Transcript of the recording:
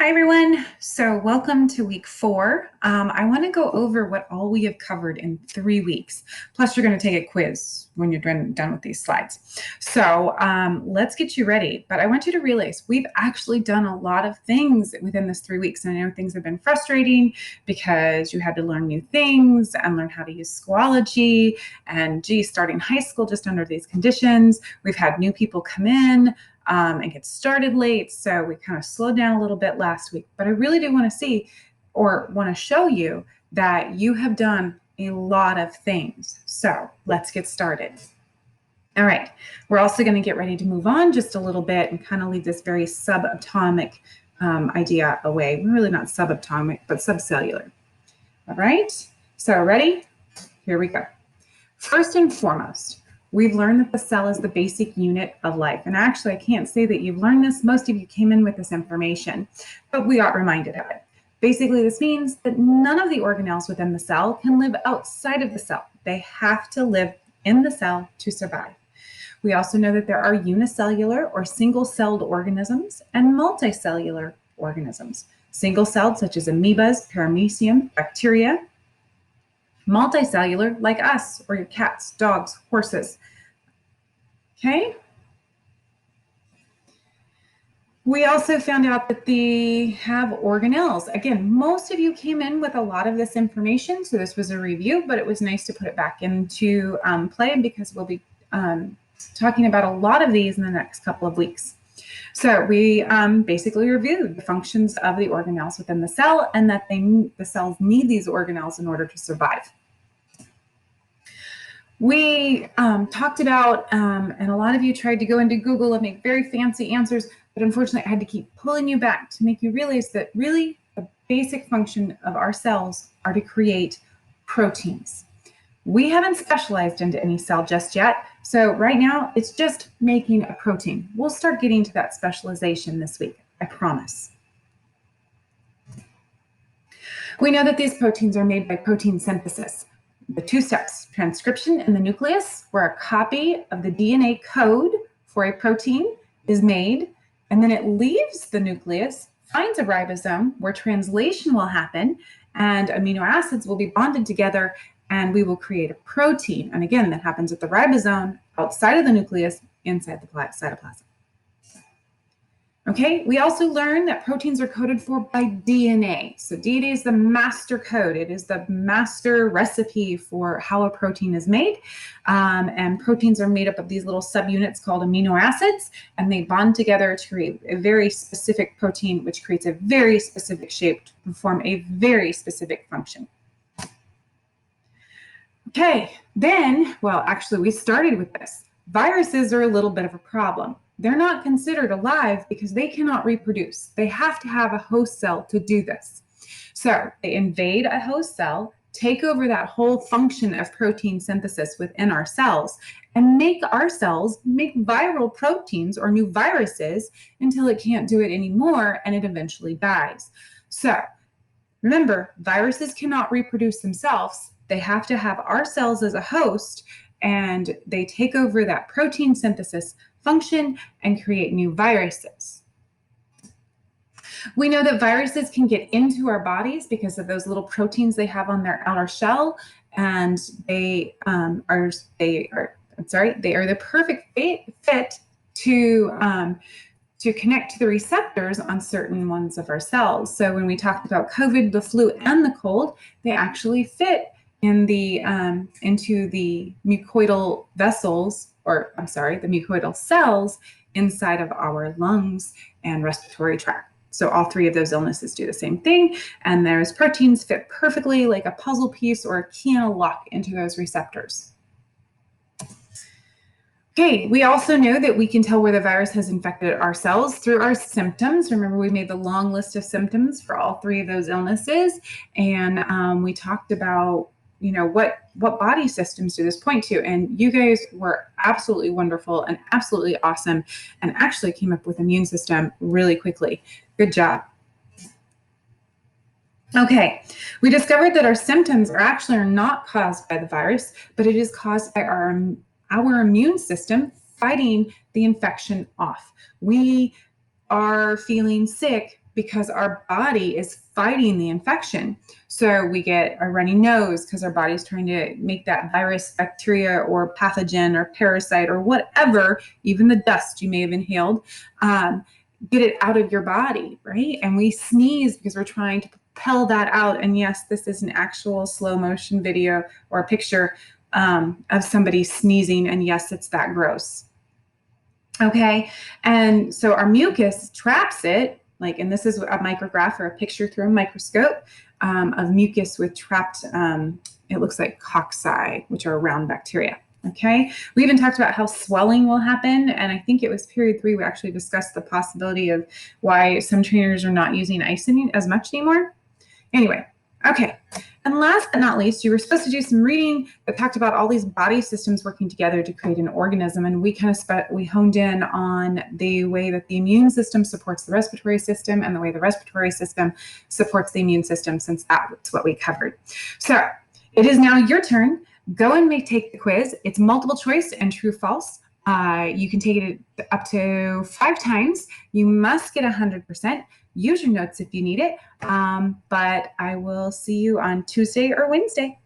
Hi, everyone. So welcome to week 4. I want to go over what all we have covered in 3 weeks. Plus, you're going to take a quiz when you're done with these slides. So let's get you ready. But I want you to realize we've actually done a lot of things within this 3 weeks. And I know things have been frustrating because you had to learn new things and learn how to use Schoology. And starting high school just under these conditions, we've had new people come in. And get started late. So we kind of slowed down a little bit last week. But I really do want to see or want to show you that you have done a lot of things. So let's get started. All right. We're also going to get ready to move on just a little bit and kind of leave this very subatomic idea away. We're really not subatomic, but subcellular. All right. So ready? Here we go. First and foremost, we've learned that the cell is the basic unit of life. And actually, I can't say that you've learned this. Most of you came in with this information, but we got reminded of it. Basically, this means that none of the organelles within the cell can live outside of the cell. They have to live in the cell to survive. We also know that there are unicellular or single-celled organisms and multicellular organisms. Single-celled, such as amoebas, paramecium, bacteria. Multicellular, like us or your cats, dogs, horses. Okay. We also found out that they have organelles. Again, most of you came in with a lot of this information, so this was a review, but it was nice to put it back into play because we'll be talking about a lot of these in the next couple of weeks. So we basically reviewed the functions of the organelles within the cell and that the cells need these organelles in order to survive. We talked about, and a lot of you tried to go into Google and make very fancy answers, but unfortunately I had to keep pulling you back to make you realize that really the basic function of our cells are to create proteins. We haven't specialized into any cell just yet, so right now it's just making a protein. We'll start getting to that specialization this week, I promise. We know that these proteins are made by protein synthesis. The 2 steps, transcription in the nucleus, where a copy of the DNA code for a protein is made, and then it leaves the nucleus, finds a ribosome where translation will happen, and amino acids will be bonded together, and we will create a protein. And again, that happens at the ribosome, outside of the nucleus, inside the cytoplasm. Okay, we also learned that proteins are coded for by DNA. So DNA is the master code. It is the master recipe for how a protein is made. And proteins are made up of these little subunits called amino acids, and they bond together to create a very specific protein, which creates a very specific shape to perform a very specific function. Okay, then, well, actually, we started with this. Viruses are a little bit of a problem. They're not considered alive because they cannot reproduce. They have to have a host cell to do this. So they invade a host cell, take over that whole function of protein synthesis within our cells, and make our cells make viral proteins or new viruses until it can't do it anymore and it eventually dies. So remember, viruses cannot reproduce themselves. They have to have our cells as a host, and they take over that protein synthesis function and create new viruses. We know that viruses can get into our bodies because of those little proteins they have on their outer shell, and they are the perfect fit to connect to the receptors on certain ones of our cells. So when we talked about COVID, the flu, and the cold, they actually fit in the into the mucoidal vessels, or I'm sorry, the mucoidal cells inside of our lungs and respiratory tract. So all 3 of those illnesses do the same thing, and those proteins fit perfectly like a puzzle piece or a key in a lock into those receptors. Okay, we also know that we can tell where the virus has infected our cells through our symptoms. Remember, we made the long list of symptoms for all 3 of those illnesses, and we talked about what body systems do this point to, and you guys were absolutely wonderful and absolutely awesome and actually came up with immune system really quickly. Good job. Okay, we discovered that our symptoms are not caused by the virus, but it is caused by our immune system fighting the infection off. We are feeling sick because our body is fighting the infection. So we get a runny nose because our body's trying to make that virus, bacteria, or pathogen or parasite or whatever, even the dust you may have inhaled, get it out of your body, right? And we sneeze because we're trying to propel that out. And yes, this is an actual slow motion video or a picture of somebody sneezing. And yes, it's that gross. Okay. And so our mucus traps it, like, and this is a micrograph or a picture through a microscope of mucus with trapped, it looks like cocci, which are round bacteria. Okay. We even talked about how swelling will happen. And I think it was period 3, we actually discussed the possibility of why some trainers are not using ice as much anymore. Anyway, okay. And last but not least, you were supposed to do some reading that talked about all these body systems working together to create an organism. And we kind of we honed in on the way that the immune system supports the respiratory system and the way the respiratory system supports the immune system, since that's what we covered. So it is now your turn. Go and take the quiz. It's multiple choice and true false. You can take it up to 5 times. You must get 100%. Use your notes if you need it. But I will see you on Tuesday or Wednesday.